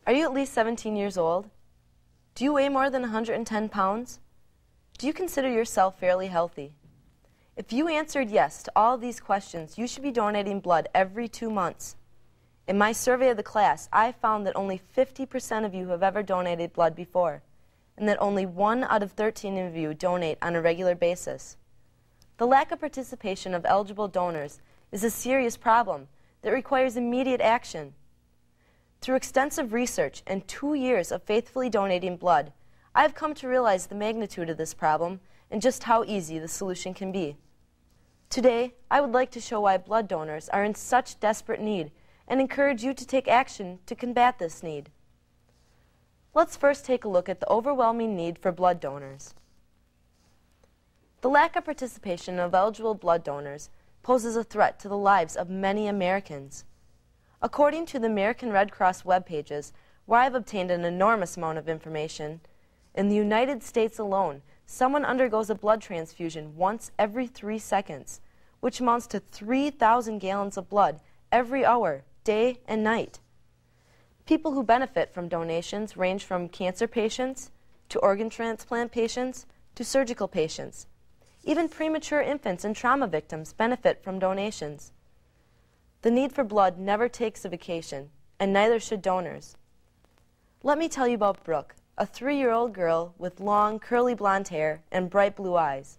Are you at least 17 years old? Do you weigh more than 110 pounds? Do you consider yourself fairly healthy? If you answered yes to all of these questions, you should be donating blood every 2 months. In my survey of the class, I found that only 50% of you have ever donated blood before, and that only 1 out of 13 of you donate on a regular basis. The lack of participation of eligible donors is a serious problem that requires immediate action. Through extensive research and 2 years of faithfully donating blood, I have come to realize the magnitude of this problem and just how easy the solution can be. Today, I would like to show why blood donors are in such desperate need and encourage you to take action to combat this need. Let's first take a look at the overwhelming need for blood donors. The lack of participation of eligible blood donors poses a threat to the lives of many Americans. According to the American Red Cross web pages, where I have obtained an enormous amount of information, in the United States alone, someone undergoes a blood transfusion once every 3 seconds, which amounts to 3,000 gallons of blood every hour, day and night. People who benefit from donations range from cancer patients to organ transplant patients to surgical patients. Even premature infants and trauma victims benefit from donations. The need for blood never takes a vacation, and neither should donors. Let me tell you about Brooke, a 3-year-old girl with long, curly blonde hair and bright blue eyes.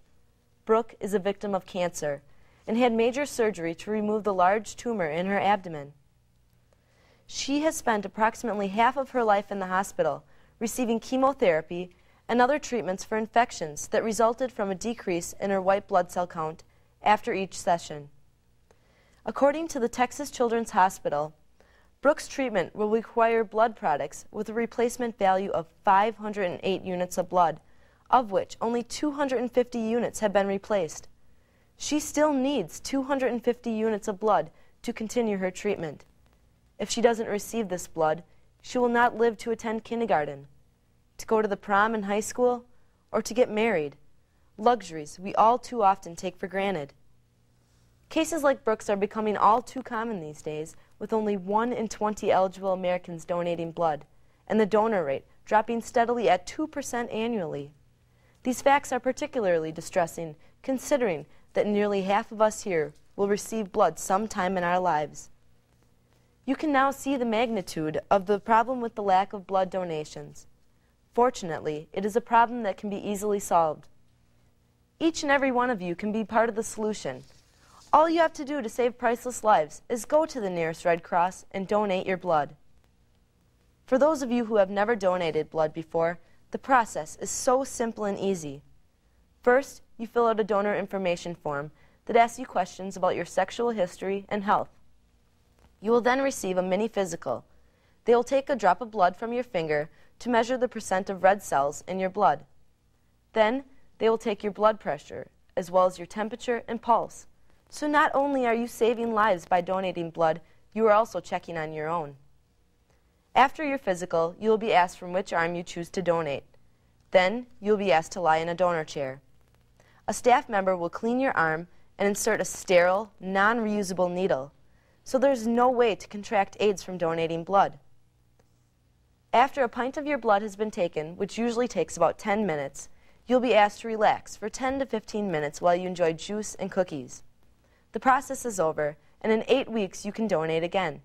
Brooke is a victim of cancer and had major surgery to remove the large tumor in her abdomen. She has spent approximately half of her life in the hospital, receiving chemotherapy and other treatments for infections that resulted from a decrease in her white blood cell count after each session. According to the Texas Children's Hospital, Brooke's treatment will require blood products with a replacement value of 508 units of blood, of which only 250 units have been replaced. She still needs 250 units of blood to continue her treatment. If she doesn't receive this blood, she will not live to attend kindergarten, to go to the prom in high school, or to get married, luxuries we all too often take for granted. Cases like Brooke's are becoming all too common these days, with only 1 in 20 eligible Americans donating blood, and the donor rate dropping steadily at 2% annually. These facts are particularly distressing, considering that nearly half of us here will receive blood sometime in our lives. You can now see the magnitude of the problem with the lack of blood donations. Fortunately, it is a problem that can be easily solved. Each and every one of you can be part of the solution. All you have to do to save priceless lives is go to the nearest Red Cross and donate your blood. For those of you who have never donated blood before, the process is so simple and easy. First, you fill out a donor information form that asks you questions about your sexual history and health. You will then receive a mini physical. They will take a drop of blood from your finger to measure the percent of red cells in your blood. Then, they will take your blood pressure, as well as your temperature and pulse. So not only are you saving lives by donating blood, you are also checking on your own. After your physical, you will be asked from which arm you choose to donate. Then, you will be asked to lie in a donor chair. A staff member will clean your arm and insert a sterile, non-reusable needle, so there is no way to contract AIDS from donating blood. After a pint of your blood has been taken, which usually takes about 10 minutes, you'll be asked to relax for 10 to 15 minutes while you enjoy juice and cookies. The process is over, and in 8 weeks you can donate again.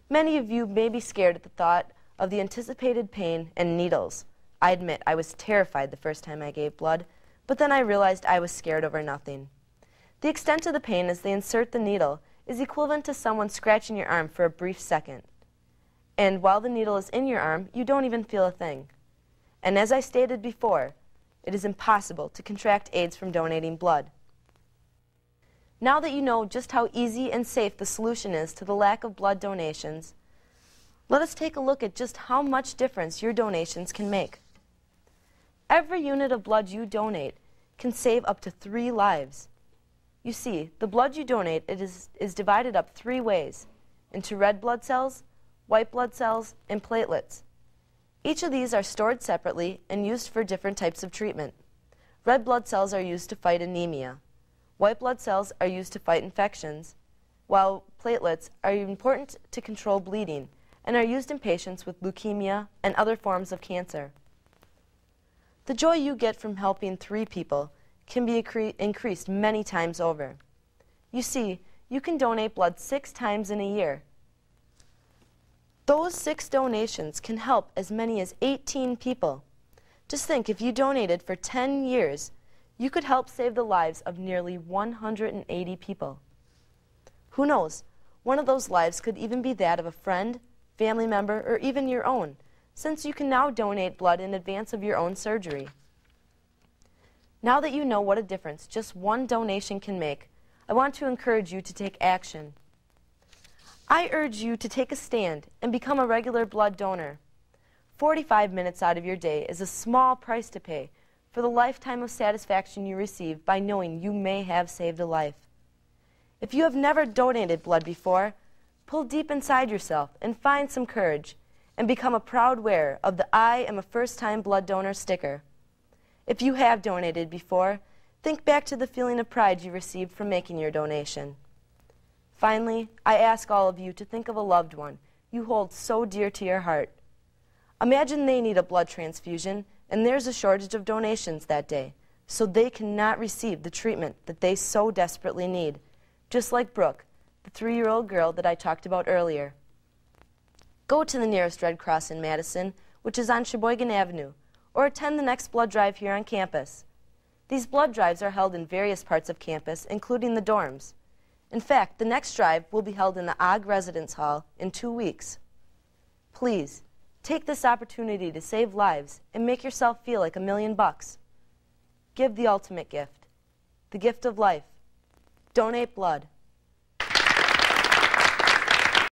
Many of you may be scared at the thought of the anticipated pain and needles. I admit I was terrified the first time I gave blood, but then I realized I was scared over nothing. The extent of the pain as they insert the needle is equivalent to someone scratching your arm for a brief second. And while the needle is in your arm, you don't even feel a thing. And as I stated before, it is impossible to contract AIDS from donating blood. Now that you know just how easy and safe the solution is to the lack of blood donations, let us take a look at just how much difference your donations can make. Every unit of blood you donate can save up to 3 lives. You see, the blood you donate is divided up 3 ways, into red blood cells, white blood cells, and platelets. Each of these are stored separately and used for different types of treatment. Red blood cells are used to fight anemia. White blood cells are used to fight infections, while platelets are important to control bleeding and are used in patients with leukemia and other forms of cancer. The joy you get from helping 3 people can be increased many times over. You see, you can donate blood 6 times in a year. Those 6 donations can help as many as 18 people. Just think, if you donated for 10 years, you could help save the lives of nearly 180 people. Who knows, one of those lives could even be that of a friend, family member, or even your own, since you can now donate blood in advance of your own surgery. Now that you know what a difference just one donation can make, I want to encourage you to take action. I urge you to take a stand and become a regular blood donor. 45 minutes out of your day is a small price to pay for the lifetime of satisfaction you receive by knowing you may have saved a life. If you have never donated blood before, pull deep inside yourself and find some courage and become a proud wearer of the I am a first-time blood donor sticker. If you have donated before, think back to the feeling of pride you received from making your donation. Finally, I ask all of you to think of a loved one you hold so dear to your heart. Imagine they need a blood transfusion and there's a shortage of donations that day, so they cannot receive the treatment that they so desperately need, just like Brooke, the 3-year-old girl that I talked about earlier. Go to the nearest Red Cross in Madison, which is on Sheboygan Avenue, or attend the next blood drive here on campus. These blood drives are held in various parts of campus, including the dorms. In fact, the next drive will be held in the Ogg Residence Hall in 2 weeks. Please, take this opportunity to save lives and make yourself feel like $1,000,000. Give the ultimate gift, the gift of life. Donate blood.